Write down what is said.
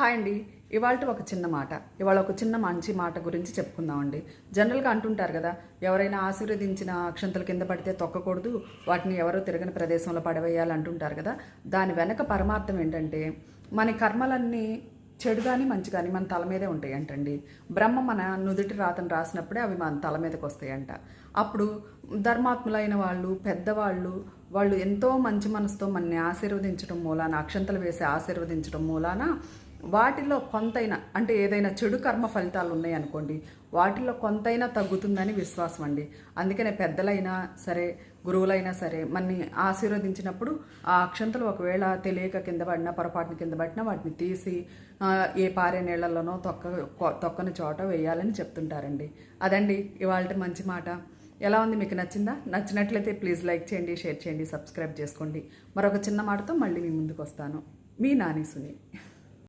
Hi అండి. ఇవాళ ఒక చిన్న మాట, ఇవాళ ఒక చిన్న మంచి మాట గురించి చెప్పుకుందామండి. జనరల్గా అంటుంటారు కదా, ఎవరైనా ఆశీర్వదించిన అక్షంతలు కింద పడితే తొక్కకూడదు, వాటిని ఎవరో తిరగని ప్రదేశంలో పడవేయాలి అంటుంటారు కదా. దాని వెనక పరమార్థం ఏంటంటే, మన కర్మలన్నీ చెడు కానీ మంచి కానీ మన తల మీదే ఉంటాయి అంటండి. బ్రహ్మ మన నుదుటి రాతను రాసినప్పుడే అవి మన తల మీదకి వస్తాయంట. అప్పుడు ధర్మాత్ములైన వాళ్ళు, పెద్దవాళ్ళు, వాళ్ళు ఎంతో మంచి మనసుతో మనని ఆశీర్వదించడం మూలాన, అక్షంతలు వేసి ఆశీర్వదించడం మూలాన వాటిలో కొంతైనా, అంటే ఏదైనా చెడు కర్మ ఫలితాలు ఉన్నాయనుకోండి, వాటిల్లో కొంతైనా తగ్గుతుందని విశ్వాసం అండి. అందుకనే పెద్దలైనా సరే, గురువులైనా సరే మనని ఆశీర్వదించినప్పుడు ఆ అక్షంతలు ఒకవేళ తెలియక కింద పడినా, పొరపాటున కింద పడినా వాటిని తీసి ఏ పారే నీళ్లలోనో తొక్కని చోట వేయాలని చెప్తుంటారండి. అదండి ఇవాళ మంచి మాట. ఎలా ఉంది, మీకు నచ్చిందా? నచ్చినట్లయితే ప్లీజ్ లైక్ చేయండి, షేర్ చేయండి, సబ్స్క్రైబ్ చేసుకోండి. మరొక చిన్న మాటతో మళ్ళీ మీ ముందుకు వస్తాను. మీ నాని సుని.